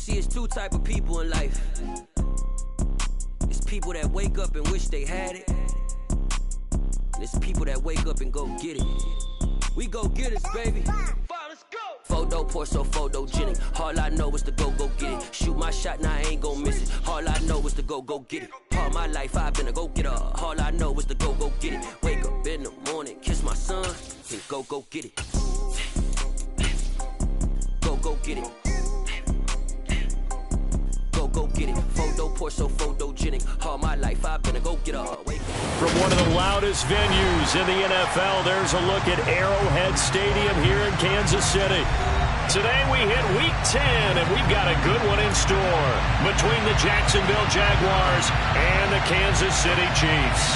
See, it's two type of people in life. It's people that wake up and wish they had it. And it's people that wake up and go get it. We go get it, baby. Let's go. Photo pour so photogenic. All I know is to go get it. Shoot my shot, now I ain't gon' miss it. All I know is to go get it. All my life I've been a go-getter. All I know is to go get it. Wake up in the morning, kiss my son, and go get it. Go get it. Go get it. Photo pour so photogenic. All my life I've been a go-getter. From one of the loudest venues in the NFL, there's a look at Arrowhead Stadium here in Kansas City. Today we hit Week 10, and we've got a good one in store between the Jacksonville Jaguars and the Kansas City Chiefs.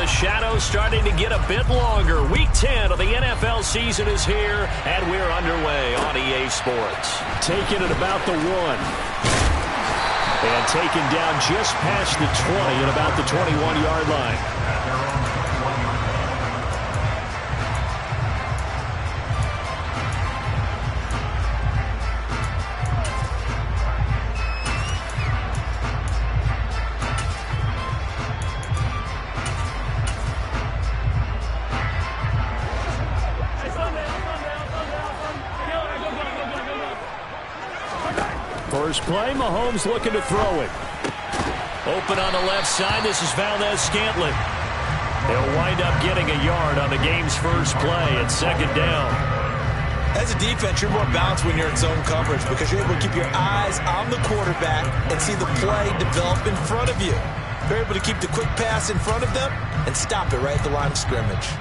Shadows starting to get a bit longer. Week 10 of the NFL season is here, and we're underway on EA Sports. Taking it about the 1. And taken down just past the 20 at about the 21-yard line. First play, Mahomes looking to throw it. Open on the left side, this is Valdez-Scantling. They'll wind up getting a yard on the game's first play at second down. As a defense, you're more balanced when you're in zone coverage because you're able to keep your eyes on the quarterback and see the play develop in front of you. You're able to keep the quick pass in front of them and stop it right at the line of scrimmage.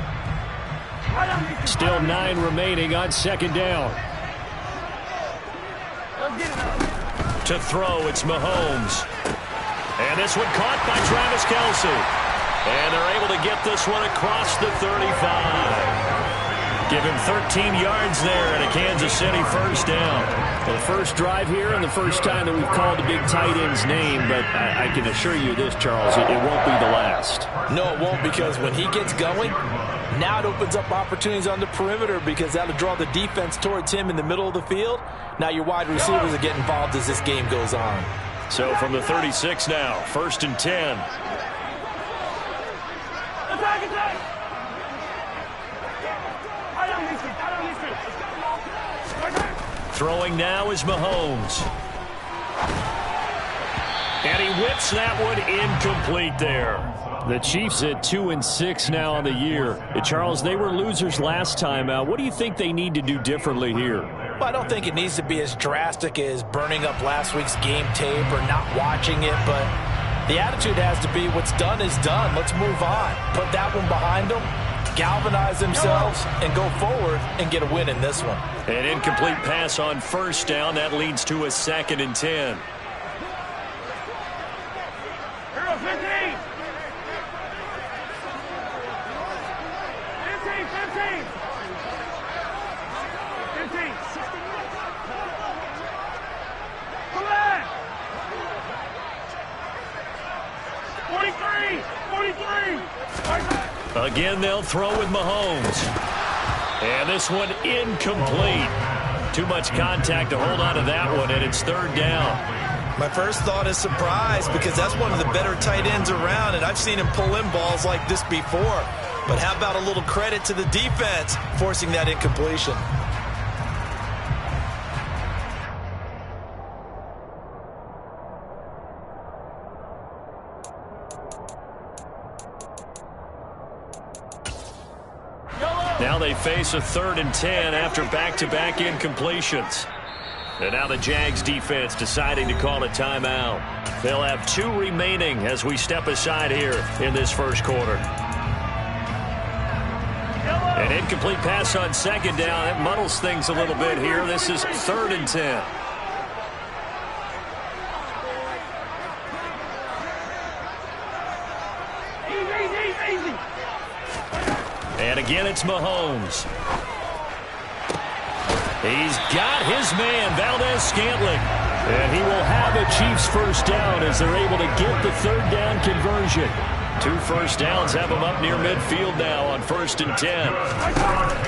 Still 9 remaining on second down. To throw, it's Mahomes. And this one caught by Travis Kelce. And they're able to get this one across the 35. Give him 13 yards there and a Kansas City first down. Well, the first drive here and the first time that we've called a big tight end's name, but I can assure you this, Charles, it won't be the last. No, it won't, because when he gets going, now it opens up opportunities on the perimeter because that'll draw the defense towards him in the middle of the field. Now your wide receivers are getting involved as this game goes on. So from the 36 now, 1st and 10. Throwing now is Mahomes. And he whips that one incomplete there. The Chiefs at 2-6 now on the year. Charles, they were losers last time out. What do you think they need to do differently here? Well, I don't think it needs to be as drastic as burning up last week's game tape or not watching it, but the attitude has to be what's done is done. Let's move on. Put that one behind them, galvanize themselves, and go forward and get a win in this one. An incomplete pass on first down. That leads to a 2nd and 10. Again, they'll throw with Mahomes. And this one incomplete. Too much contact to hold on to that one, and it's 3rd down. My first thought is surprise because that's one of the better tight ends around, and I've seen him pull in balls like this before. But how about a little credit to the defense forcing that incompletion? Now they face a 3rd and 10 after back-to-back incompletions. And now the Jags defense deciding to call a timeout. They'll have 2 remaining as we step aside here in this first quarter. An incomplete pass on 2nd down. It muddles things a little bit here. This is 3rd and 10. And again, it's Mahomes. He's got his man, Valdez-Scantling. And he will have a Chiefs first down as they're able to get the third down conversion. 2 first downs have them up near midfield now on 1st and 10.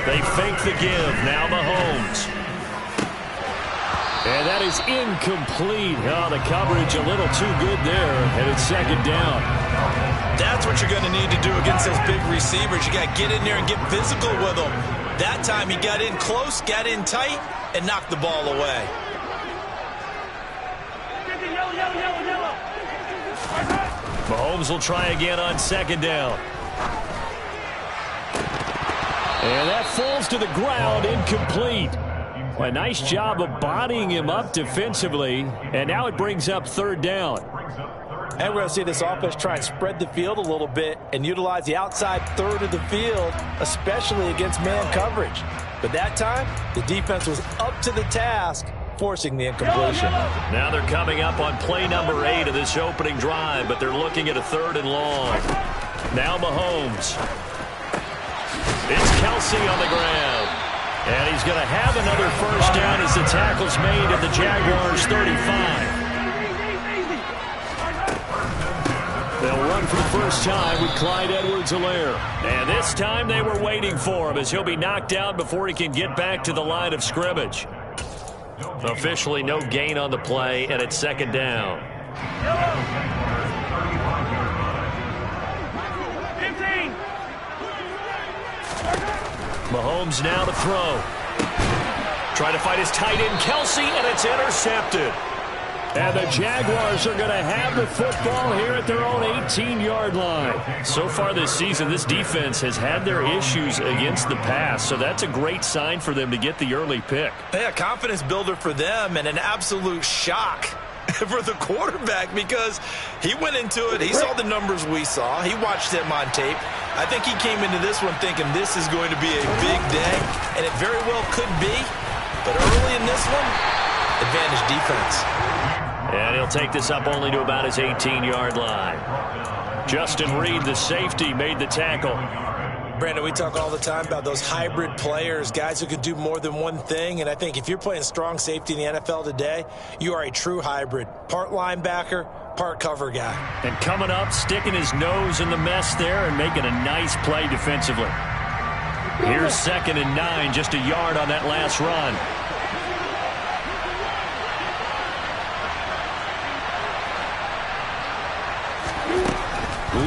They fake the give. Now Mahomes. And that is incomplete. Oh, the coverage a little too good there, and it's 2nd down. That's what you're going to need to do against those big receivers. You got to get in there and get physical with them. That time he got in close, got in tight, and knocked the ball away. Mahomes will try again on 2nd down. And that falls to the ground, incomplete. A nice job of bodying him up defensively, and now it brings up 3rd down. And we're going to see this offense try and spread the field a little bit and utilize the outside third of the field, especially against man coverage. But that time, the defense was up to the task, forcing the incompletion. Now they're coming up on play number 8 of this opening drive, but they're looking at a 3rd and long. Now Mahomes. It's Kelsey on the ground. And he's going to have another first down as the tackle's made at the Jaguars' 35. They'll run for the first time with Clyde Edwards-Helaire. And this time they were waiting for him as he'll be knocked out before he can get back to the line of scrimmage. Officially no gain on the play, and it's 2nd down. 15. Mahomes now to throw. Trying to fight his tight end, Kelsey, and it's intercepted. And the Jaguars are going to have the football here at their own 18-yard line. So far this season, this defense has had their issues against the pass, so that's a great sign for them to get the early pick. Yeah, confidence builder for them and an absolute shock for the quarterback because he went into it. He saw the numbers we saw. He watched them on tape. I think he came into this one thinking this is going to be a big day, and it very well could be. But early in this one, advantage defense. And he'll take this up only to about his 18-yard line. Justin Reed, the safety, made the tackle. Brandon, we talk all the time about those hybrid players, guys who could do more than one thing. And I think if you're playing strong safety in the NFL today, you are a true hybrid. Part linebacker, part cover guy. And coming up, sticking his nose in the mess there and making a nice play defensively. Here's 2nd and 9, just a yard on that last run.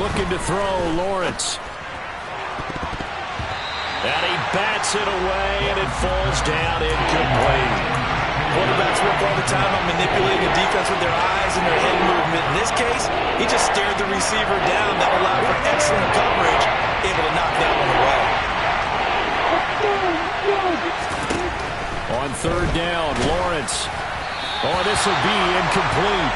Looking to throw, Lawrence. And he bats it away, and it falls down incomplete. Quarterbacks work all the time on manipulating the defense with their eyes and their head movement. In this case, he just stared the receiver down. That allowed for excellent coverage, able to knock that one away. On 3rd down, Lawrence. Oh, this will be incomplete.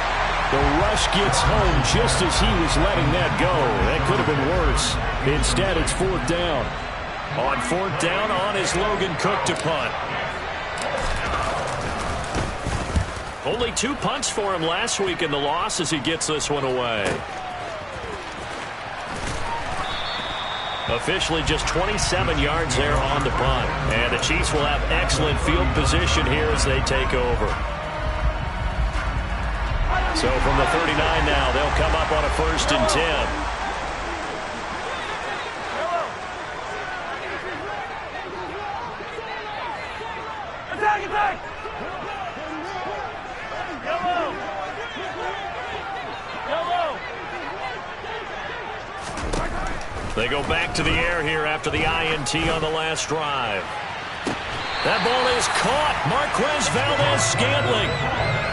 The rush gets home just as he was letting that go. That could have been worse. Instead, it's 4th down. On 4th down, on is Logan Cook to punt. Only 2 punts for him last week in the loss as he gets this one away. Officially just 27 yards there on the punt. And the Chiefs will have excellent field position here as they take over. So from the 39 now, they'll come up on a 1st and 10. Attack, attack! Yellow! Yellow! They go back to the air here after the INT on the last drive. That ball is caught. Marquez Valdez-Scantling.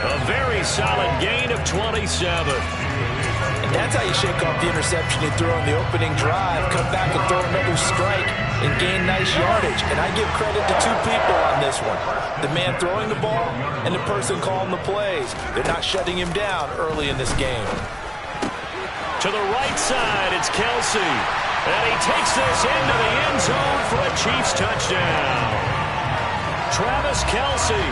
A very solid gain of 27. And that's how you shake off the interception you threw on the opening drive. Come back and throw another strike and gain nice yardage. And I give credit to 2 people on this one. The man throwing the ball and the person calling the plays. They're not shutting him down early in this game. To the right side, it's Kelsey. And he takes this into the end zone for a Chiefs touchdown. Travis Kelsey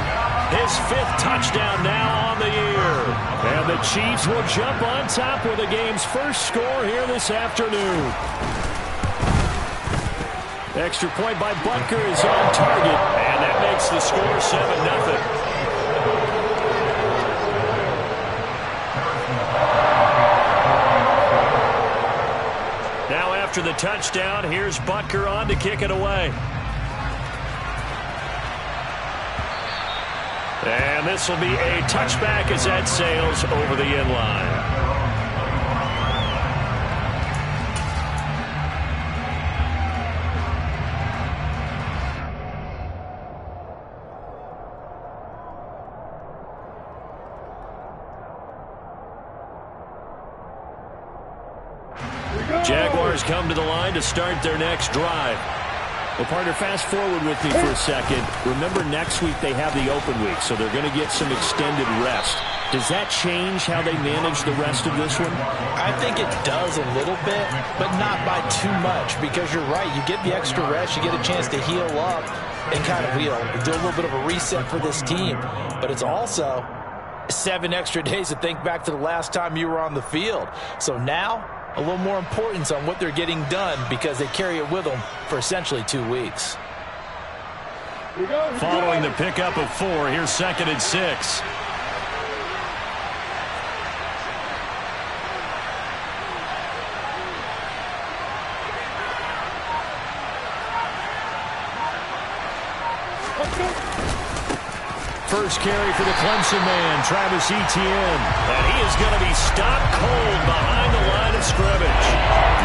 His 5th touchdown now on the year. And the Chiefs will jump on top with the game's first score here this afternoon. Extra point by Butker is on target. And that makes the score 7-0. Now after the touchdown, here's Butker on to kick it away. And this will be a touchback as that sails over the end line. Jaguars come to the line to start their next drive. Well, partner, fast forward with me for a second. Remember, next week they have the open week, so they're going to get some extended rest. Does that change how they manage the rest of this one? I think it does a little bit, but not by too much, because you're right. You get the extra rest, you get a chance to heal up and kind of do a little bit of a reset for this team. But it's also 7 extra days to think back to the last time you were on the field. So now, a little more importance on what they're getting done because they carry it with them for essentially 2 weeks. Following the pickup of 4, here's 2nd and 6. First carry for the Clemson man, Travis Etienne. And he is going to be stopped cold behind the line of scrimmage.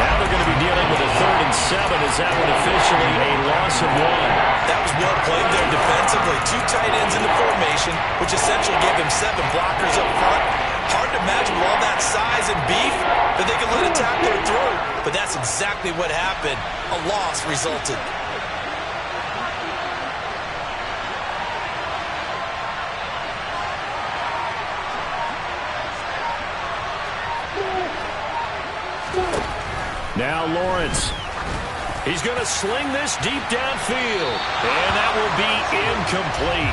Now they're going to be dealing with a 3rd and 7 as that one officially a loss of 1. That was well played there defensively. 2 tight ends in the formation, which essentially gave them 7 blockers up front. Hard to imagine with all that size and beef that they could let a tackler through. But that's exactly what happened. A loss resulted. Now Lawrence. He's going to sling this deep downfield. And that will be incomplete.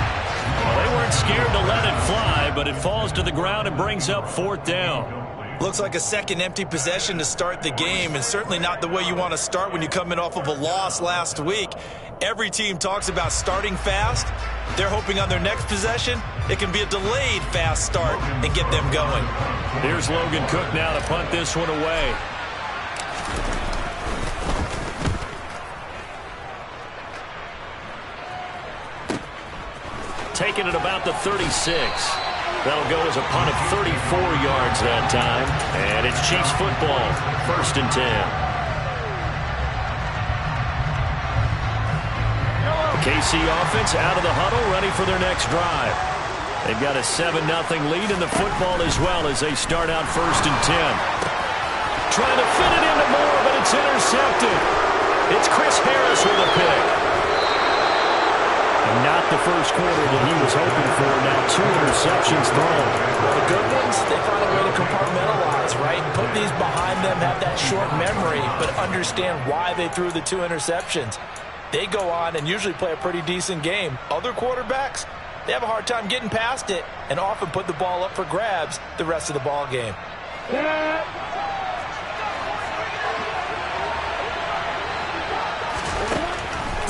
Well, they weren't scared to let it fly, but it falls to the ground and brings up 4th down. Looks like a second empty possession to start the game, and certainly not the way you want to start when you're coming off of a loss last week. Every team talks about starting fast. They're hoping on their next possession, it can be a delayed fast start and get them going. Here's Logan Cook now to punt this one away. Taking it about the 36. That'll go as a punt of 34 yards that time. And it's Chiefs football, 1st and 10. The KC offense out of the huddle, ready for their next drive. They've got a 7-0 lead in the football as well as they start out 1st and 10. Trying to fit it into Moore, but it's intercepted. It's Chris Harris with a pick. And not the first quarter that he was hoping for. Now 2 interceptions thrown. Well, the good ones, they find a way to compartmentalize, right? Put these behind them, have that short memory, but understand why they threw the 2 interceptions. They go on and usually play a pretty decent game. Other quarterbacks, they have a hard time getting past it and often put the ball up for grabs the rest of the ball game.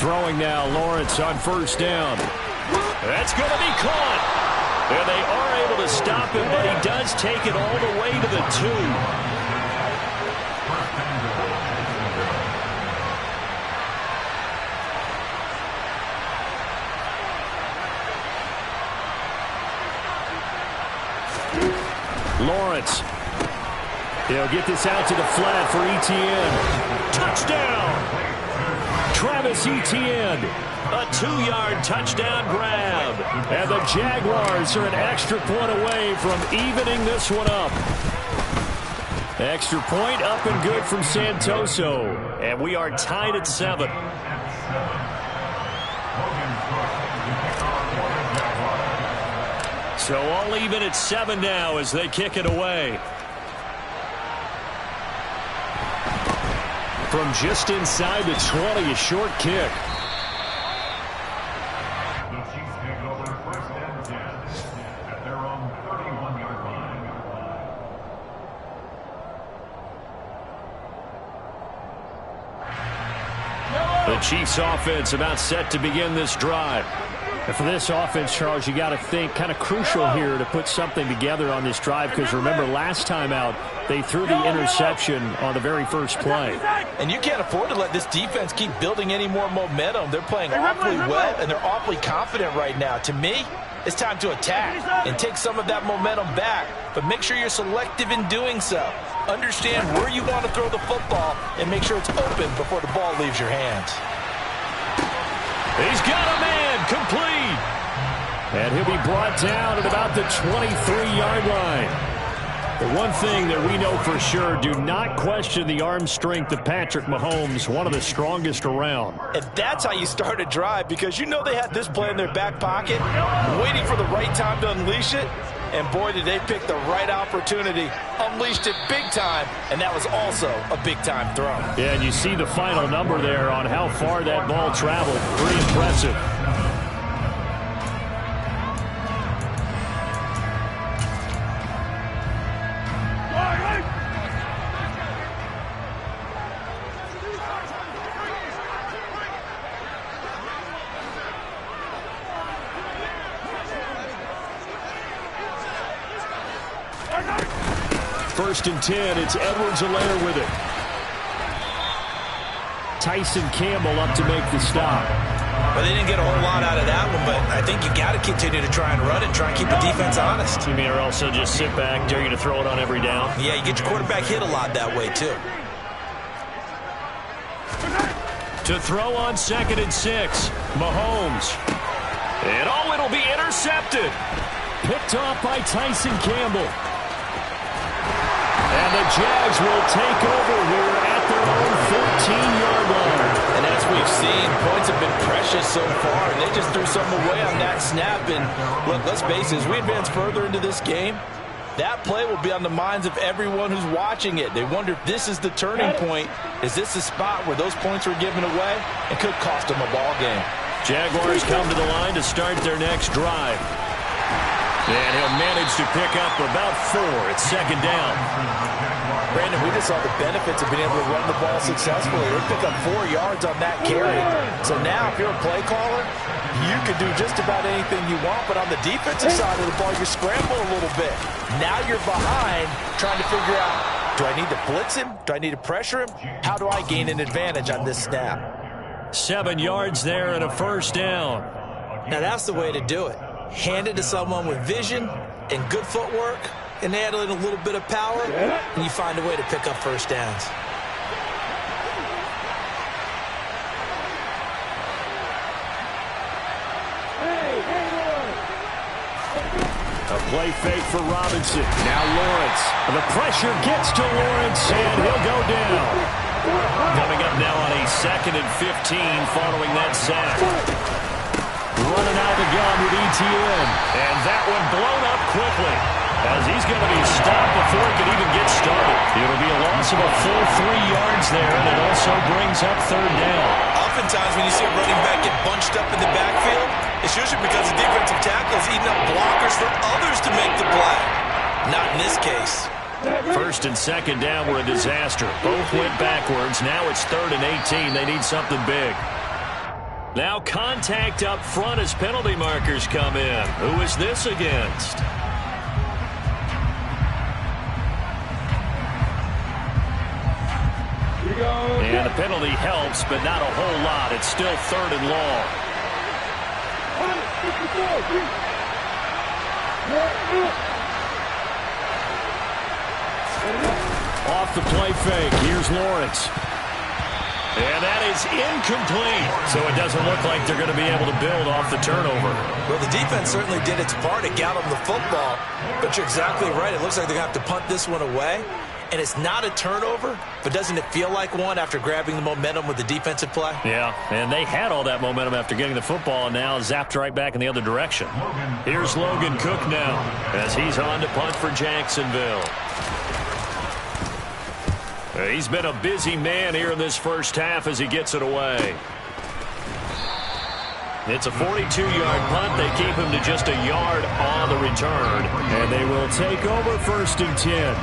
Throwing now, Lawrence on 1st down. That's going to be caught. And they are able to stop him, but he does take it all the way to the 2. Lawrence. He'll get this out to the flat for Etienne. Touchdown! Travis Etienne, a 2-yard touchdown grab. And the Jaguars are an extra point away from evening this one up. Extra point up and good from Santoso. And we are tied at 7. So all even at 7 now as they kick it away. From just inside the 20, a short kick. The Chiefs offense about set to begin this drive. And for this offense, Charles, you got to think kind of crucial here to put something together on this drive, because remember last time out they threw the interception on the very first play. And you can't afford to let this defense keep building any more momentum. They're playing awfully well, and they're awfully confident right now. To me, it's time to attack and take some of that momentum back, but make sure you're selective in doing so. Understand where you want to throw the football and make sure it's open before the ball leaves your hands. He's got a man, complete. And he'll be brought down at about the 23-yard line. The one thing that we know for sure, do not question the arm strength of Patrick Mahomes, one of the strongest around. And that's how you start a drive, because you know they had this play in their back pocket, waiting for the right time to unleash it. And boy, did they pick the right opportunity, unleashed it big time, and that was also a big-time throw. Yeah, and you see the final number there on how far that ball traveled. Pretty impressive. First and 10, it's Edwards-Helaire with it. Tyson Campbell up to make the stop. Well, they didn't get a whole lot out of that one, but I think you got to continue to try and run it, try and keep the defense honest. You mean or also just sit back, dare you to throw it on every down? Yeah, you get your quarterback hit a lot that way, too. To throw on 2nd and 6, Mahomes. And it'll be intercepted. Picked off by Tyson Campbell. And the Jags will take over here at their own 14-yard line. And as we've seen, points have been precious so far, and they just threw something away on that snap. And look, let's face it, as we advance further into this game, that play will be on the minds of everyone who's watching it. They wonder if this is the turning point. Is this the spot where those points were given away? It could cost them a ball game. Jaguars come to the line to start their next drive. And he'll manage to pick up about 4 at 2nd down. Brandon, we just saw the benefits of being able to run the ball successfully. They pick up 4 yards on that carry. So now, if you're a play caller, you can do just about anything you want. But on the defensive side of the ball, you scramble a little bit. Now you're behind, trying to figure out, do I need to blitz him? Do I need to pressure him? How do I gain an advantage on this snap? 7 yards there and a first down. Now that's the way to do it. Hand it to someone with vision and good footwork, and add in a little bit of power, and you find a way to pick up first downs. A play fake for Robinson. Now Lawrence. The pressure gets to Lawrence, and he'll go down. Coming up now on a 2nd and 15 following that sack. Running out of the gun with ETN. And that one blown up quickly, as he's going to be stopped before he can even get started. It'll be a loss of a full 3 yards there, and it also brings up 3rd down. Oftentimes when you see a running back get bunched up in the backfield, it's usually because the defensive tackle is eating up blockers for others to make the play. Not in this case. 1st and 2nd down were a disaster. Both went backwards. Now it's 3rd and 18. They need something big. Now contact up front as penalty markers come in. Who is this against? And the penalty helps, but not a whole lot. It's still 3rd and long. Off the play fake. Here's Lawrence. And that is incomplete. So it doesn't look like they're going to be able to build off the turnover. Well, the defense certainly did its part. It got them the football. But you're exactly right. It looks like they're going to have to punt this one away. And it's not a turnover, but doesn't it feel like one after grabbing the momentum with the defensive play? Yeah, and they had all that momentum after getting the football and now zapped right back in the other direction. Here's Logan Cook now as he's on to punt for Jacksonville. He's been a busy man here in this first half as he gets it away. It's a 42-yard punt. They keep him to just a yard on the return. And they will take over 1st and 10.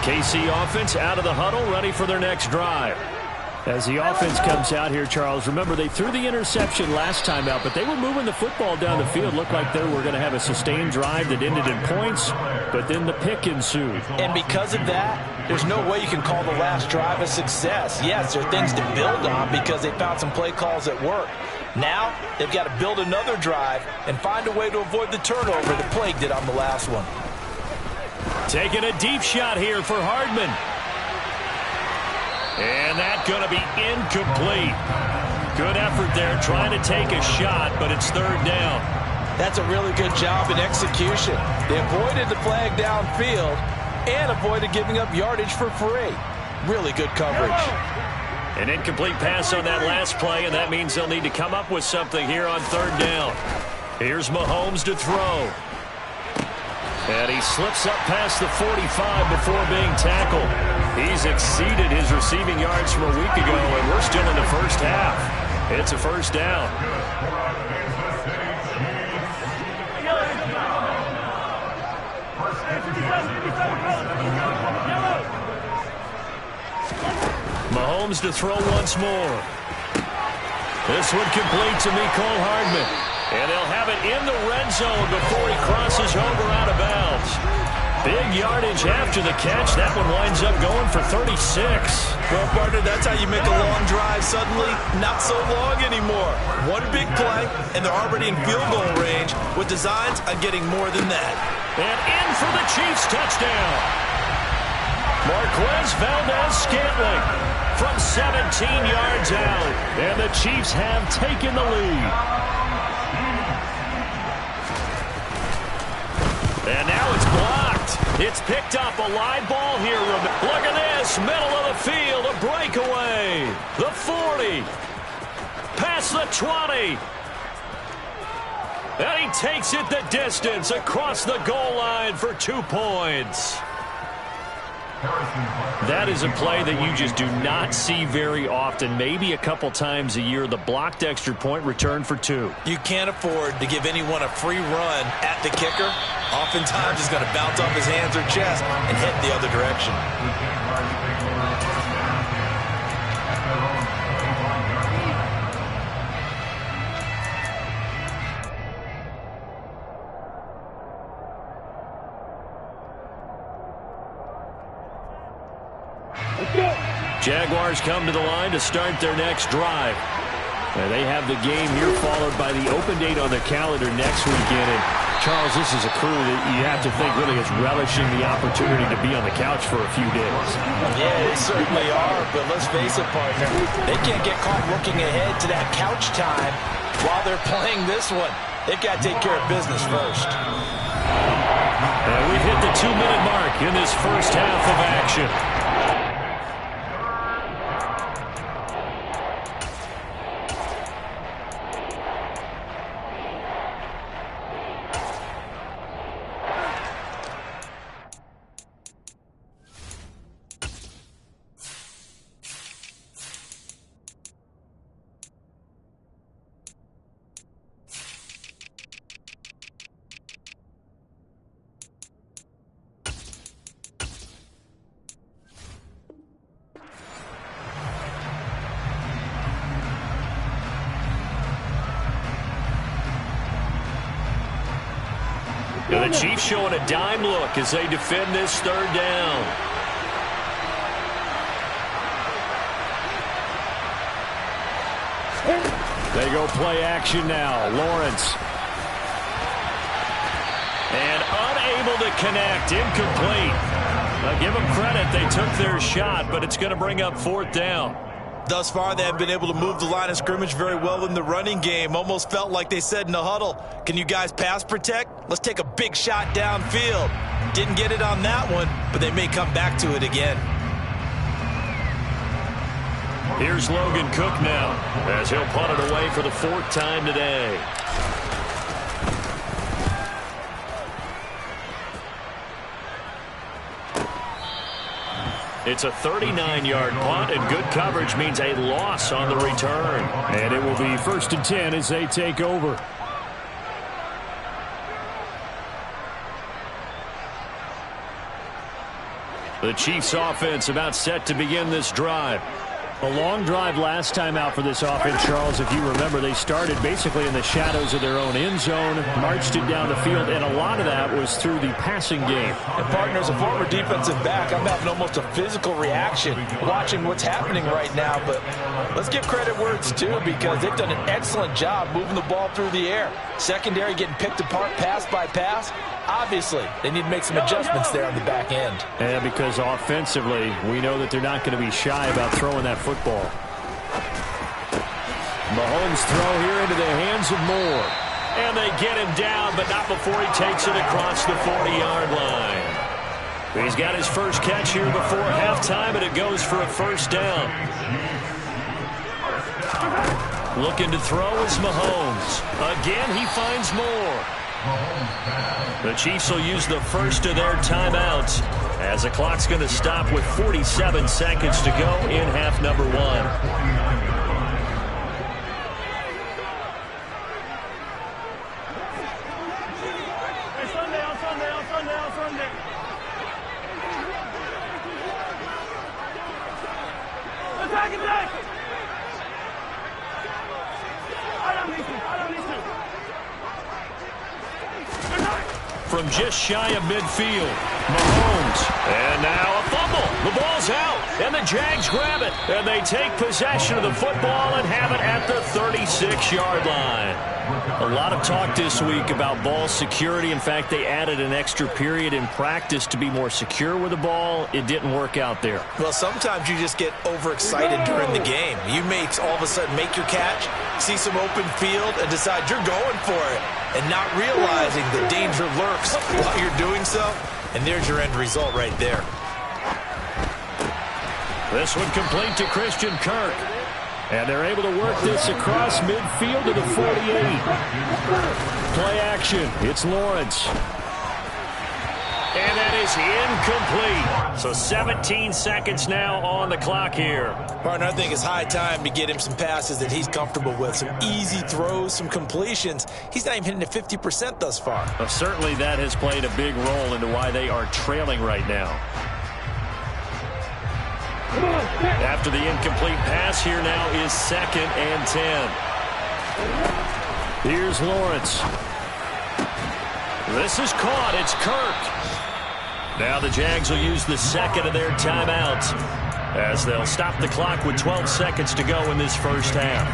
KC offense out of the huddle, ready for their next drive. As the offense comes out here, Charles, remember they threw the interception last time out, but they were moving the football down the field. Looked like they were going to have a sustained drive that ended in points, but then the pick ensued. And because of that, there's no way you can call the last drive a success. Yes, there are things to build on because they found some play calls that work. Now, they've got to build another drive and find a way to avoid the turnover that plagued it on the last one. Taking a deep shot here for Hardman. And that's going to be incomplete. Good effort there trying to take a shot, but it's third down. That's a really good job in execution. They avoided the flag downfield and avoided giving up yardage for free. Really good coverage. An incomplete pass on that last play, and that means they'll need to come up with something here on third down. Here's Mahomes to throw. And he slips up past the 45 before being tackled. He's exceeded his receiving yards from a week ago, and we're still in the first half. It's a first down. Mahomes to throw once more. This one complete to Mecole Hardman. And they'll have it in the red zone before he crosses over out of bounds. Big yardage after the catch. That one winds up going for 36. Well, partner, that's how you make a long drive suddenly not so long anymore. One big play, and they're already in field goal range with designs on getting more than that. And in for the Chiefs touchdown. Marquez Valdez-Scantling from 17 yards out. And the Chiefs have taken the lead. And now it's blocked. It's picked up. A live ball here. Look at this. Middle of the field. A breakaway. The 40. Past the 20. And he takes it the distance across the goal line for 2 points. That is a play that you just do not see very often. Maybe a couple times a year. The blocked extra point return for 2. You can't afford to give anyone a free run at the kicker. Oftentimes he's going to bounce off his hands or chest and head the other direction. Jaguars come to the line to start their next drive. And they have the game here followed by the open date on the calendar next weekend. And Charles, this is a crew that you have to think really is relishing the opportunity to be on the couch for a few days. Yeah, they certainly are, but let's face it, partner. They can't get caught looking ahead to that couch time while they're playing this one. They've got to take care of business first. And we've hit the 2-minute mark in this first half of action. The Chiefs showing a dime look as they defend this third down. They go play action now. Lawrence. And unable to connect. Incomplete. Now give them credit. They took their shot, but it's going to bring up fourth down. Thus far, they have been able to move the line of scrimmage very well in the running game. Almost felt like they said in the huddle, can you guys pass protect? Let's take a big shot downfield. Didn't get it on that one, but they may come back to it again. Here's Logan Cook now as he'll punt it away for the 4th time today. It's a 39-yard punt, and good coverage means a loss on the return. And it will be 1st and 10 as they take over. The Chiefs offense about set to begin this drive. A long drive last time out for this offense, Charles. If you remember, they started basically in the shadows of their own end zone, marched it down the field, and a lot of that was through the passing game. And partner, as a former defensive back, I'm having almost a physical reaction watching what's happening right now. But let's give credit where it's due, because they've done an excellent job moving the ball through the air. Secondary getting picked apart pass by pass. Obviously, they need to make some adjustments there on the back end. And because offensively, we know that they're not going to be shy about throwing that football. Mahomes throw here into the hands of Moore. And they get him down, but not before he takes it across the 40-yard line. He's got his first catch here before halftime, and it goes for a first down. Looking to throw is Mahomes. Again, he finds Moore. The Chiefs will use the first of their timeouts as the clock's going to stop with 47 seconds to go in half number one. From just shy of midfield, Mahomes, and now a fumble. The ball's out, and the Jags grab it, and they take possession of the football and have it at the 36-yard line. A lot of talk this week about ball security. In fact, they added an extra period in practice to be more secure with the ball. It didn't work out there. Well, sometimes you just get overexcited during the game. You may all of a sudden make your catch, see some open field, and decide you're going for it, and not realizing the danger lurks while you're doing so. And there's your end result right there. This one complete to Christian Kirk. And they're able to work this across midfield to the 48. Play action. It's Lawrence. And that is incomplete. So 17 seconds now on the clock here. Partner, I think it's high time to get him some passes that he's comfortable with. Some easy throws, some completions. He's not even hitting at 50% thus far. Well, certainly that has played a big role into why they are trailing right now. After the incomplete pass, here now is 2nd and 10. Here's Lawrence. This is caught. It's Kirk. Now the Jags will use the second of their timeouts as they'll stop the clock with 12 seconds to go in this first half.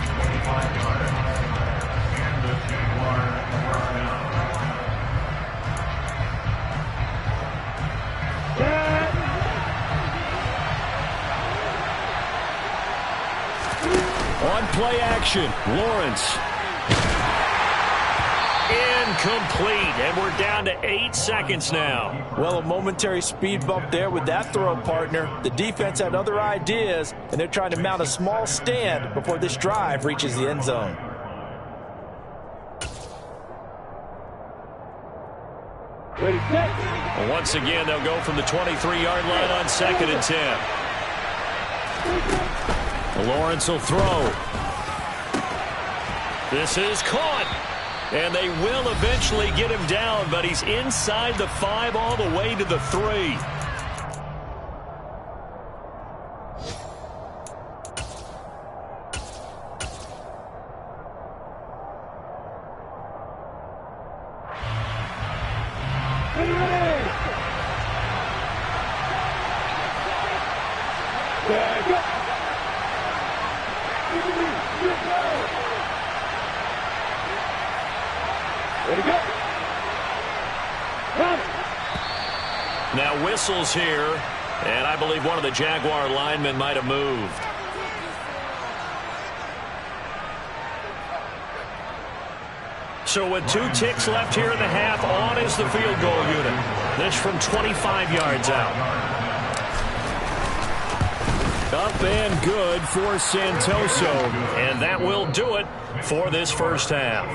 On play action, Lawrence. Incomplete, and we're down to 8 seconds now. Well, a momentary speed bump there with that throw, partner. The defense had other ideas, and they're trying to mount a small stand before this drive reaches the end zone. Well, once again, they'll go from the 23-yard line on 2nd and 10. Lawrence will throw. This is caught. And they will eventually get him down, but he's inside the 5 all the way to the 3. Now whistles here, and I believe one of the Jaguar linemen might have moved. So with 2 ticks left here in the half, on is the field goal unit. This from 25 yards out. Up and good for Santoso. And that will do it for this first half.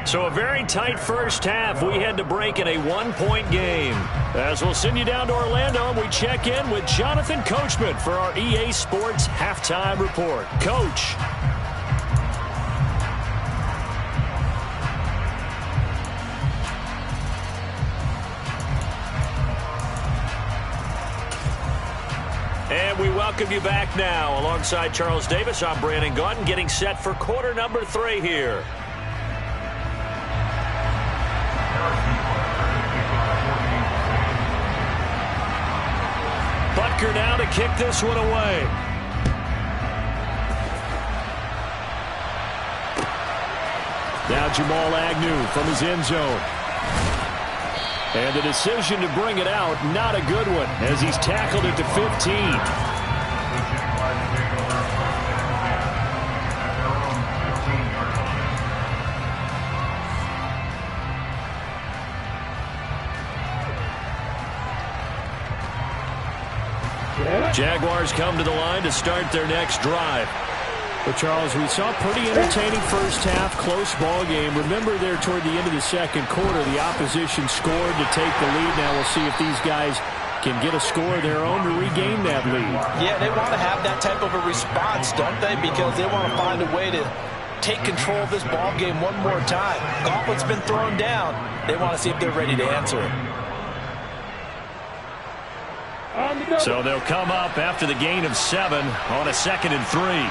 So a very tight first half. We had to break in a 1-point game. As we'll send you down to Orlando, and we check in with Jonathan Coachman for our EA Sports Halftime Report. Coach. And we welcome you back now. Alongside Charles Davis, I'm Brandon Gaudin, getting set for quarter number 3 here. Butker now to kick this one away. Now Jamal Agnew from his end zone. And the decision to bring it out, not a good one, as he's tackled it to 15. Jaguars come to the line to start their next drive. But, Charles, we saw a pretty entertaining first half, close ball game. Remember there toward the end of the second quarter, the opposition scored to take the lead. Now we'll see if these guys can get a score of their own to regain that lead. Yeah, they want to have that type of a response, don't they? Because they want to find a way to take control of this ball game one more time. Gauntlet's been thrown down. They want to see if they're ready to answer it. So they'll come up after the gain of 7 on a 2nd and 3.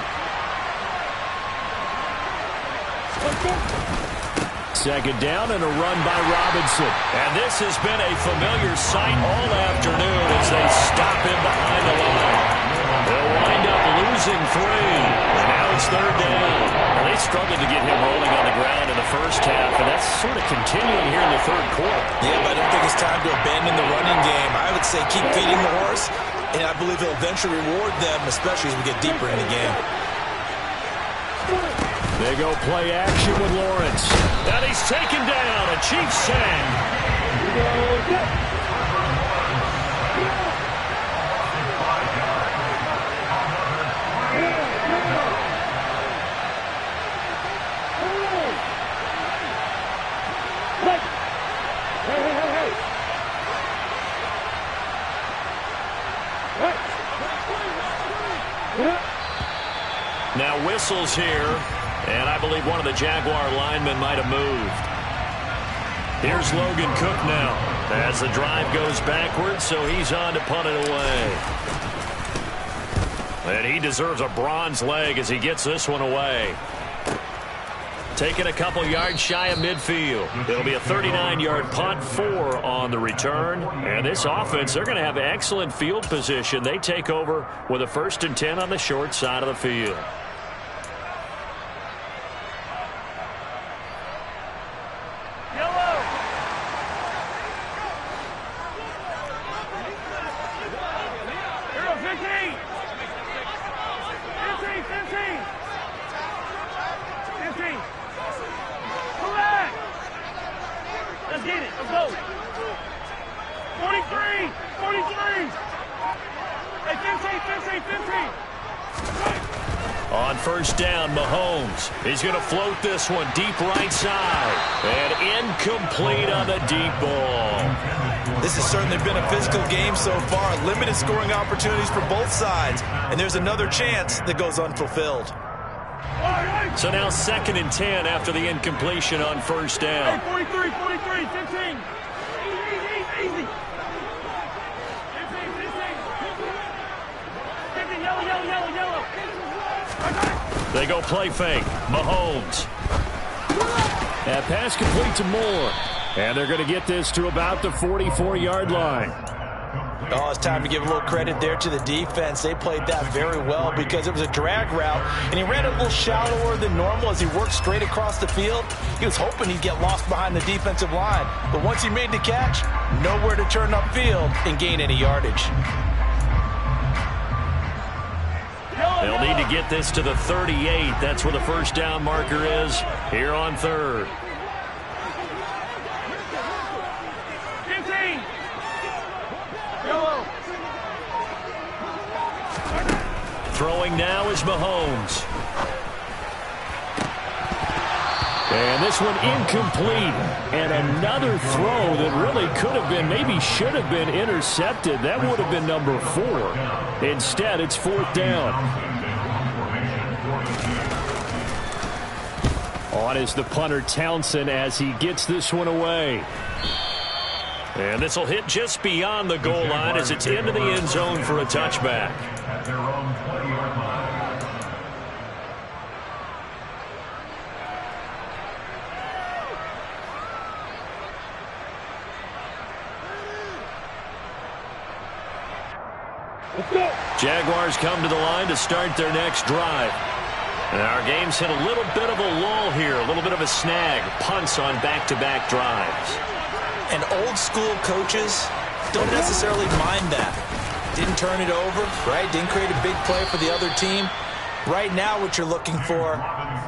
Second down and a run by Robinson. And this has been a familiar sight all afternoon as they stop him behind the line. They'll wind up losing 3. And now it's 3rd down. Well, they struggled to get him rolling on the ground in the first half, and that's sort of continuing here in the 3rd quarter. Yeah, but I don't think it's time to abandon the running game. I would say keep feeding the horse, and I believe he'll eventually reward them, especially as we get deeper in the game. They go play action with Lawrence. And he's taken down. A Chiefs sack. Now whistles here. And I believe one of the Jaguar linemen might have moved. Here's Logan Cook now as the drive goes backwards, so he's on to punt it away. And he deserves a bronze leg as he gets this one away. Taking a couple yards shy of midfield. It'll be a 39-yard punt, 4 on the return. And this offense, they're going to have excellent field position. They take over with a 1st and 10 on the short side of the field. On 1st down, Mahomes. He's going to float this one deep right side. And incomplete on the deep ball. This has certainly been a physical game so far. Limited scoring opportunities for both sides. And there's another chance that goes unfulfilled. So now 2nd and 10 after the incompletion on 1st down. 43, 15. Easy. 15, yellow. They go play fake. Mahomes. That pass complete to Moore. And they're going to get this to about the 44-yard line. Oh, it's time to give a little credit there to the defense. They played that very well because it was a drag route, and he ran a little shallower than normal as he worked straight across the field. He was hoping he'd get lost behind the defensive line, but once he made the catch, nowhere to turn upfield and gain any yardage. They'll need to get this to the 38. That's where the 1st down marker is here on 3rd. 15. Yellow. Throwing now is Mahomes. And this one incomplete. And another throw that really could have been, maybe should have been intercepted. That would have been number 4. Instead, it's 4th down. On is the punter Townsend as he gets this one away. And this will hit just beyond the goal line as it's into the end zone for a touchback. At their own 20-yard line. Jaguars come to the line to start their next drive. And our game's hit a little bit of a lull here, a little bit of a snag. Punts on back-to-back drives. And old-school coaches don't necessarily mind that. Didn't turn it over, right? Didn't create a big play for the other team. Right now what you're looking for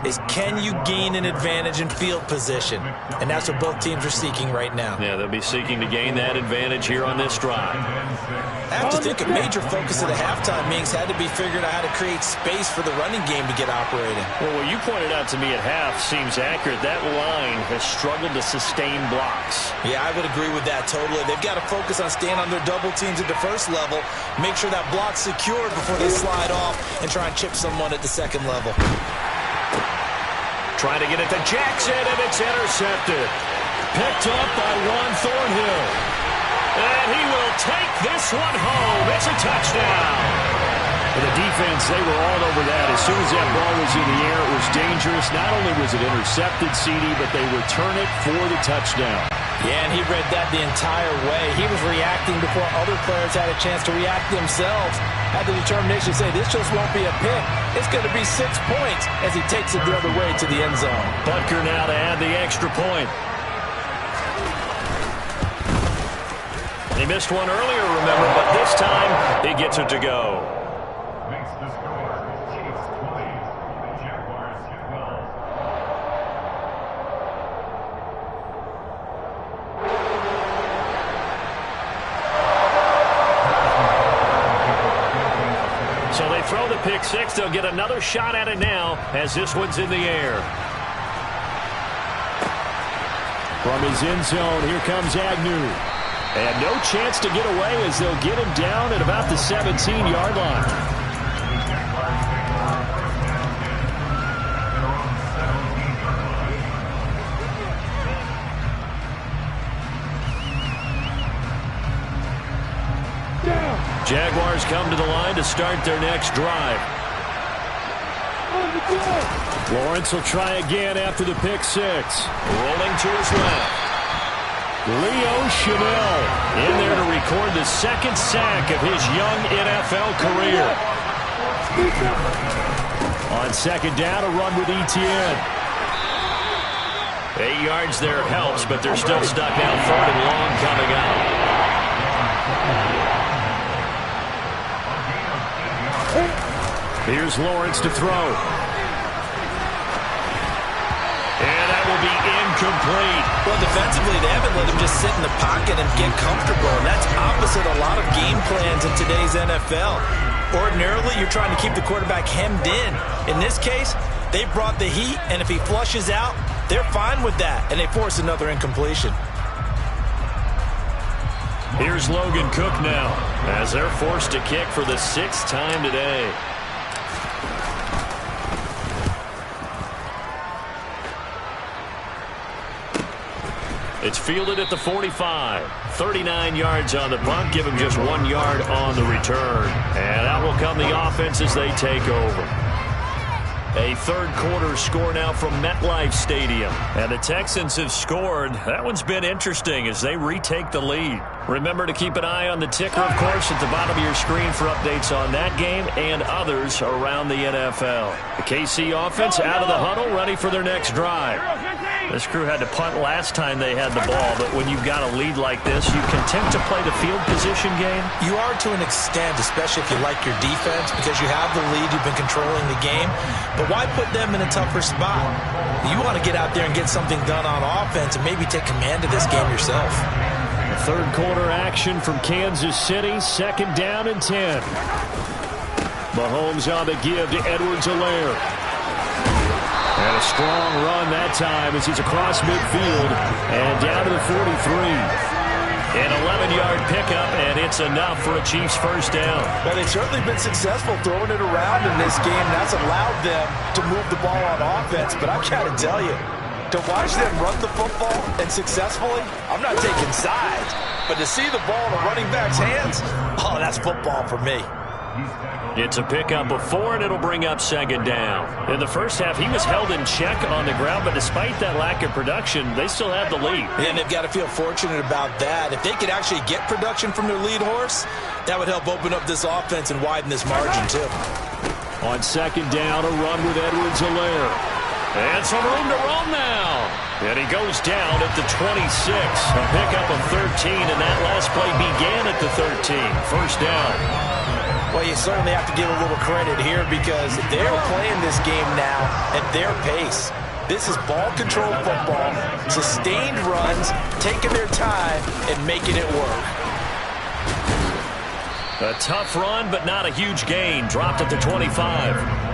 is, can you gain an advantage in field position? And that's what both teams are seeking right now. Yeah, they'll be seeking to gain that advantage here on this drive. I have to think a major focus of the halftime meetings had to be figuring out how to create space for the running game to get operating. Well, what you pointed out to me at half seems accurate. That line has struggled to sustain blocks. Yeah, I would agree with that totally. They've got to focus on staying on their double teams at the first level, make sure that block's secured before they slide off and try and chip someone at the second level. Trying to get it to Jackson, and it's intercepted. Picked up by Juan Thornhill. And he will take this one home. It's a touchdown. For the defense, they were all over that. As soon as that ball was in the air, it was dangerous. Not only was it intercepted, CD, but they return it for the touchdown. Yeah, and he read that the entire way. He was reacting before other players had a chance to react themselves. Had the determination to say, this just won't be a pick. It's going to be 6 points as he takes it the other way to the end zone. Butker now to add the extra point. He missed one earlier, remember, but this time he gets it to go. Makes the score. Chiefs 20, Jaguars 12. So they throw the pick six. They'll get another shot at it now as this one's in the air. From his end zone, here comes Agnew. And no chance to get away as they'll get him down at about the 17-yard line. Jaguars come to the line to start their next drive. Lawrence will try again after the pick six. Rolling to his left. Leo Chanel in there to record the second sack of his young NFL career. On second down, a run with Etienne. 8 yards there helps, but they're still stuck out third and long coming out. Here's Lawrence to throw. And that will be incomplete. Well, defensively, they haven't let him just sit in the pocket and get comfortable. And that's opposite a lot of game plans in today's NFL. Ordinarily, you're trying to keep the quarterback hemmed in. In this case, they brought the heat, and if he flushes out, they're fine with that, and they force another incompletion. Here's Logan Cook now, as they're forced to kick for the 6th time today. It's fielded at the 45. 39 yards on the punt. Give him just 1 yard on the return. And out will come the offense as they take over. A third quarter score now from MetLife Stadium. And the Texans have scored. That one's been interesting as they retake the lead. Remember to keep an eye on the ticker, of course, at the bottom of your screen for updates on that game and others around the NFL. The KC offense out of the huddle, ready for their next drive. This crew had to punt last time they had the ball, but when you've got a lead like this, you continue to play the field position game. You are to an extent, especially if you like your defense, because you have the lead, you've been controlling the game. But why put them in a tougher spot? You want to get out there and get something done on offense and maybe take command of this game yourself. Third quarter action from Kansas City, second down and 10. Mahomes on the give to Edwards-Helaire. And a strong run that time as he's across midfield and down to the 43. An 11-yard pickup, and it's enough for a Chiefs first down. Well, they've certainly been successful throwing it around in this game. That's allowed them to move the ball on offense. But I've got to tell you, To watch them run the football and successfully, I'm not taking sides, but to see the ball in a running back's hands, oh, that's football for me. It's a pickup of 4, and it'll bring up second down. In the first half, he was held in check on the ground, but despite that lack of production, they still have the lead. And they've got to feel fortunate about that. If they could actually get production from their lead horse, that would help open up this offense and widen this margin, too. On second down, a run with Edwards-Helaire. And some room to run now. And he goes down at the 26. A pickup of 13, and that last play began at the 13. First down. Well, you certainly have to give a little credit here because they're playing this game now at their pace. This is ball control football, sustained runs, taking their time, and making it work. A tough run, but not a huge gain. Dropped at the 25.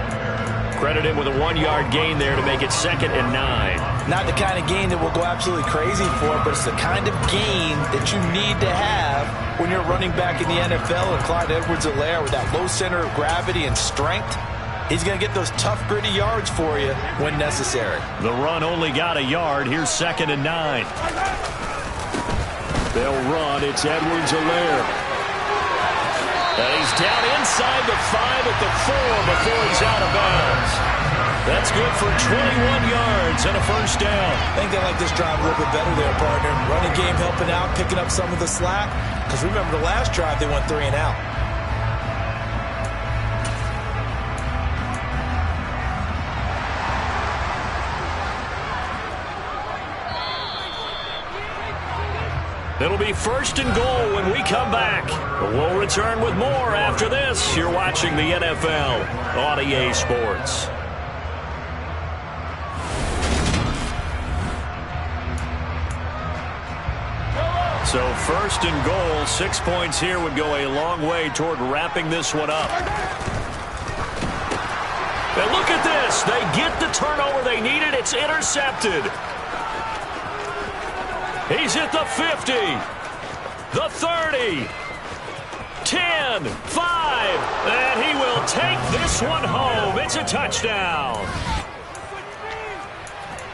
Credit him with a 1-yard gain there to make it 2nd and 9. Not the kind of gain that we'll go absolutely crazy for, but it's the kind of gain that you need to have when you're running back in the NFL. And Clyde Edwards-Helaire, with that low center of gravity and strength, he's going to get those tough, gritty yards for you when necessary. The run only got a yard. Here's 2nd and 9. They'll run. It's Edwards-Helaire. And he's down inside the 5 at the 4 before he's out of bounds. That's good for 21 yards and a first down. I think they like this drive a little bit better there, partner. Running game helping out, picking up some of the slack. Because remember the last drive, they went 3 and out. It'll be 1st and goal when we come back. We'll return with more after this. You're watching the NFL on EA Sports. So 1st and goal, 6 points here would go a long way toward wrapping this one up. And look at this. They get the turnover they needed. It's intercepted. He's at the 50, the 30, 10, 5, and he will take this one home. It's a touchdown.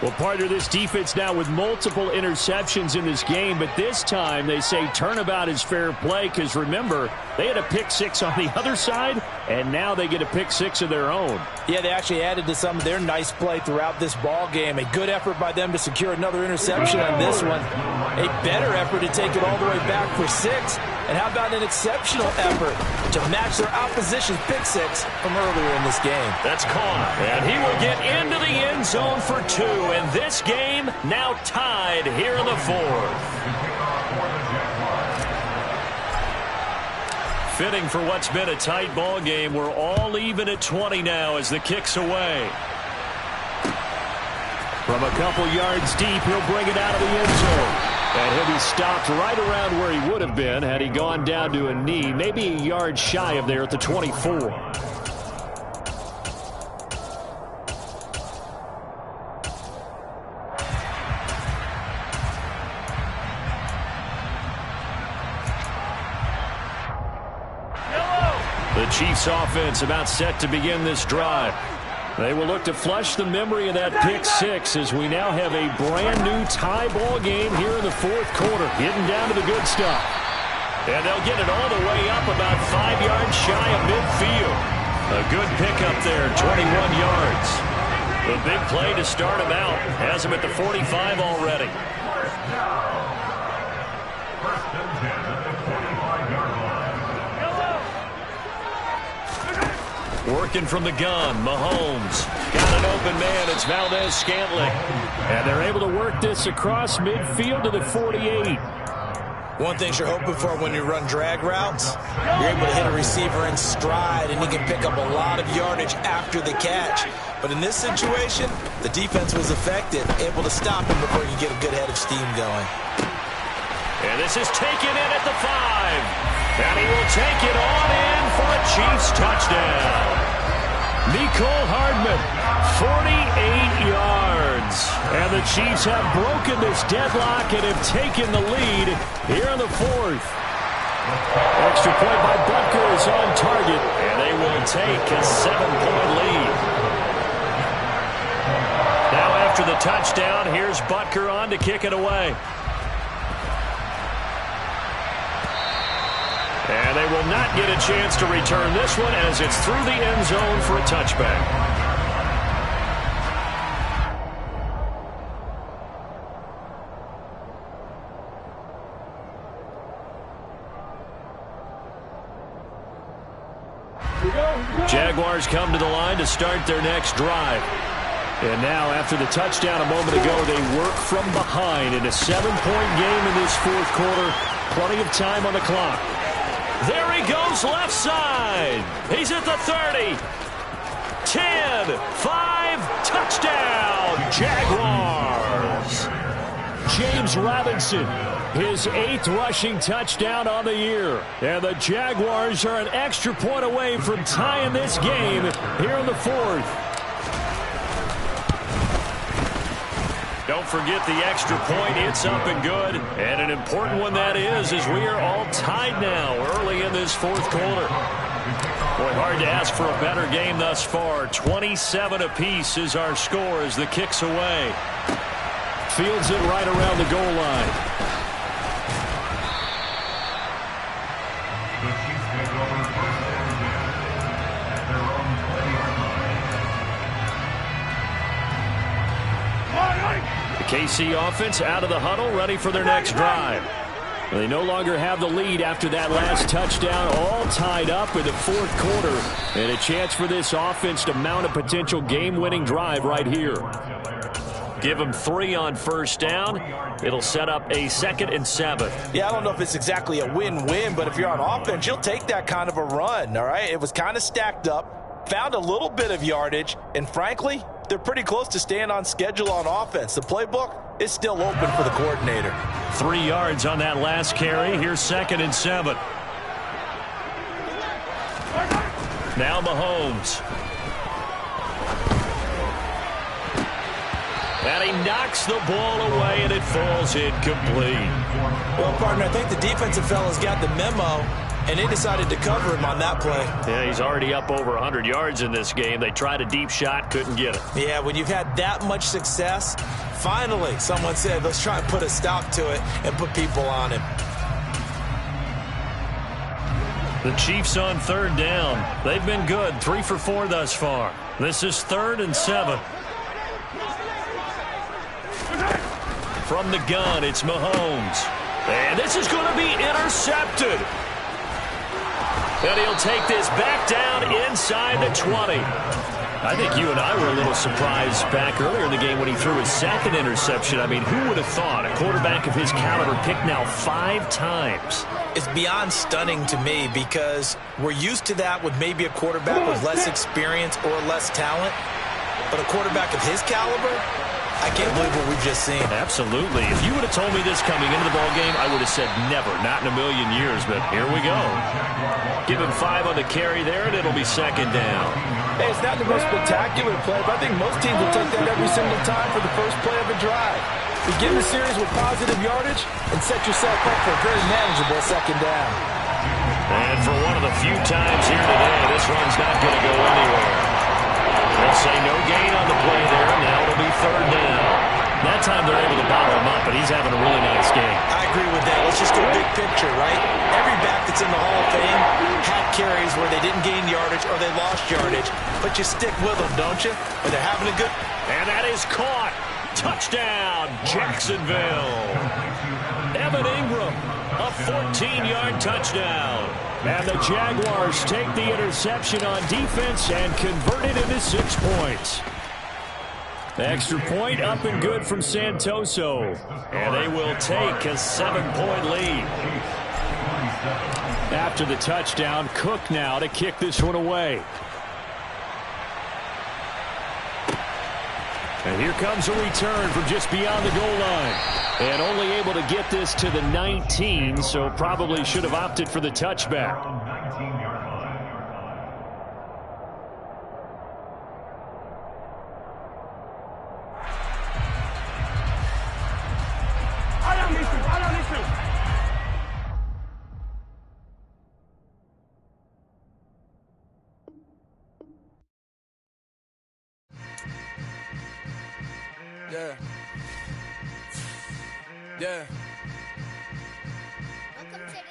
Well, partner, this defense now with multiple interceptions in this game, but this time they say turnabout is fair play because, remember, they had a pick-6 on the other side, and now they get a pick-6 of their own. Yeah, they actually added to some of their nice play throughout this ball game. A good effort by them to secure another interception on this one. A better effort to take it all the way back for 6. And how about an exceptional effort to match their opposition's pick-6 from earlier in this game? That's caught, and he will get into the end zone for 2. And this game now tied here in the 4th. Fitting for what's been a tight ball game. We're all even at 20 now as the kick's away. From a couple yards deep, he'll bring it out of the end zone. And he'll be stopped right around where he would have been had he gone down to a knee, maybe a yard shy of there at the 24. The Chiefs offense about set to begin this drive. They will look to flush the memory of that pick-6 as we now have a brand-new tie ball game here in the 4th quarter, getting down to the good stuff. And they'll get it all the way up about 5 yards shy of midfield. A good pickup there, 21 yards. The big play to start him out has him at the 45 already. First and 10 at the 45-yard line. Working from the gun, Mahomes. Got an open man, it's Valdez-Scantling. And they're able to work this across midfield to the 48. One thing you're hoping for when you run drag routes, you're able to hit a receiver in stride, and he can pick up a lot of yardage after the catch. But in this situation, the defense was effective, able to stop him before you get a good head of steam going. And this is taken in at the 5. And he will take it on in for a Chiefs touchdown. Mecole Hardman, 48 yards. And the Chiefs have broken this deadlock and have taken the lead here in the 4th. Extra point by Butker is on target. And they will take a 7-point lead. Now after the touchdown. Here's Butker on to kick it away. And they will not get a chance to return this one as it's through the end zone for a touchback. Jaguars come to the line to start their next drive. And now, after the touchdown a moment ago, they work from behind in a 7-point game in this fourth quarter. Plenty of time on the clock. There he goes left side. He's at the 30. 10, 5, touchdown, Jaguars. James Robinson, his 8th rushing touchdown on the year. And the Jaguars are an extra point away from tying this game here in the fourth. Don't forget the extra point. It's up and good. And an important one that is, as we are all tied now early in this fourth quarter. Boy, hard to ask for a better game thus far. 27 apiece is our score as the kick's away. Fields it right around the goal line. The Chiefs take over first and 10 at their own 20-yard line. The KC offense out of the huddle, ready for their next drive. They no longer have the lead after that last touchdown, all tied up in the fourth quarter. And a chance for this offense to mount a potential game-winning drive right here. Give them 3 on first down. It'll set up a 2nd and 7. Yeah, I don't know if it's exactly a win-win, but if you're on offense, you'll take that kind of a run, all right? It was kind of stacked up, found a little bit of yardage, and frankly, they're pretty close to staying on schedule on offense. The playbook is still open for the coordinator. 3 yards on that last carry. Here's 2nd and 7. Now Mahomes. And he knocks the ball away, and it falls incomplete. Well, partner, I think the defensive fellas got the memo, and they decided to cover him on that play. Yeah, he's already up over 100 yards in this game. They tried a deep shot, couldn't get it. Yeah, when you've had that much success, finally someone said, let's try and put a stop to it and put people on him. The Chiefs on 3rd down. They've been good, 3 for 4 thus far. This is 3rd and 7. From the gun, it's Mahomes. And this is going to be intercepted. And he'll take this back down inside the 20. I think you and I were a little surprised back earlier in the game when he threw his 2nd interception. I mean, who would have thought a quarterback of his caliber picked now 5 times? It's beyond stunning to me because we're used to that with maybe a quarterback with less experience or less talent. But a quarterback of his caliber, I can't believe what we've just seen. Absolutely. If you would have told me this coming into the ballgame, I would have said never, not in a million years, but here we go. Give him 5 on the carry there, and it'll be 2nd down. Hey, it's not the most spectacular play, but I think most teams will take that every single time for the first play of a drive. Begin the series with positive yardage and set yourself up for a very manageable 2nd down. And for one of the few times here today, this one's not going to go anywhere. They'll say no gain on the play there. Now it'll be 3rd down. That time they're able to bottle him up, but he's having a really nice game. I agree with that. Let's just go big picture, right? Every back that's in the Hall of Fame had carries where they didn't gain yardage or they lost yardage, but you stick with them, don't you? When they're having a good... And that is caught. Touchdown, Jacksonville. Evan Ingram, a 14-yard touchdown. And the Jaguars take the interception on defense and convert it into 6 points. Extra point up and good from Santoso. And they will take a 7-point lead. After the touchdown, Cook now to kick this one away. And here comes a return from just beyond the goal line. And only able to get this to the 19, so probably should have opted for the touchback. Yeah. Welcome to the camp.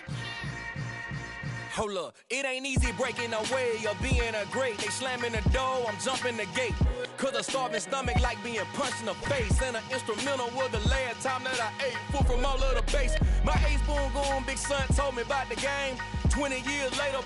Hold up, it ain't easy breaking away or being a great. They slamming the door, I'm jumping the gate. Cause a starving stomach like being punched in the face. And an instrumental was the last time that I ate. Food from all of the bass. My ace boom goon, big son told me about the game. 20 years later,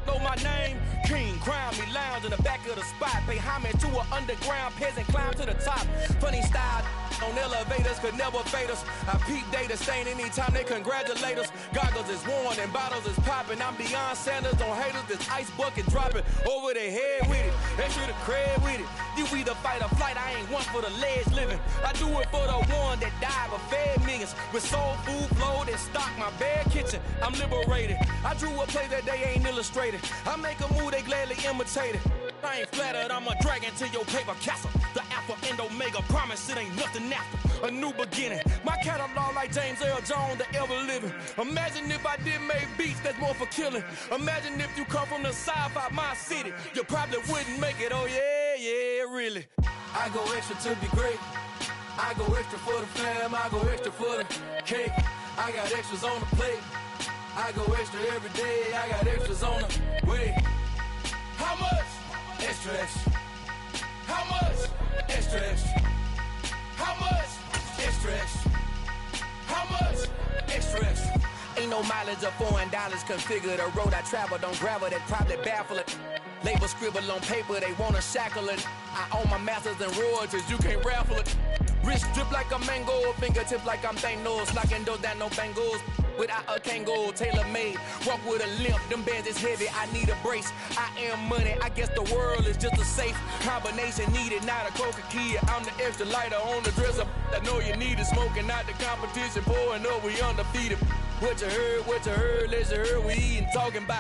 know my name. King, crown me, lounge in the back of the spot. Pay homage to an underground peasant, climb to the top. Funny style on elevators could never fade us. I peep data stain anytime they congratulate us. Goggles is worn and bottles is popping. I'm Deion Sanders on haters, this ice bucket dropping over their head with it. They should have cred with it. You either fight or flight, I ain't one for the ledge living. I do it for the one that died but fed millions. With soul food flow that stock my bare kitchen. I'm liberated. I drew a play that they ain't illustrated. I make a move, they gladly imitate it. I ain't flattered, I'm a dragon to your paper castle. The Alpha and Omega, promise it ain't nothing after. A new beginning. My catalog like James Earl Jones, the ever living. Imagine if I did make beats that's more for killing. Imagine if you come from the south out my city. You probably wouldn't make it, oh yeah, really. I go extra to be great. I go extra for the fam, I go extra for the cake. I got extras on the plate. I go extra every day, I got extras on the way. How much? Extra, extra. How much? Extra, extra. How much? Extra, extra. How much? Extra, extra. Ain't no mileage of $4 configure the road I travel. Don't gravel, that probably baffle it. Label scribble on paper, they wanna shackle it. I own my masters and royalties, you can't raffle it. Wrist drip like a mango, fingertips like I'm Thanos. Knocking those down, no bangles. Without a Kango, tailor-made. Walk with a limp, them bands is heavy, I need a brace. I am money, I guess the world is just a safe combination needed, not a coca key. I'm the extra lighter on the dresser. I know you need it, smoking out the competition, pouring up, we undefeated. What you heard, let you heard, we eating, talking about.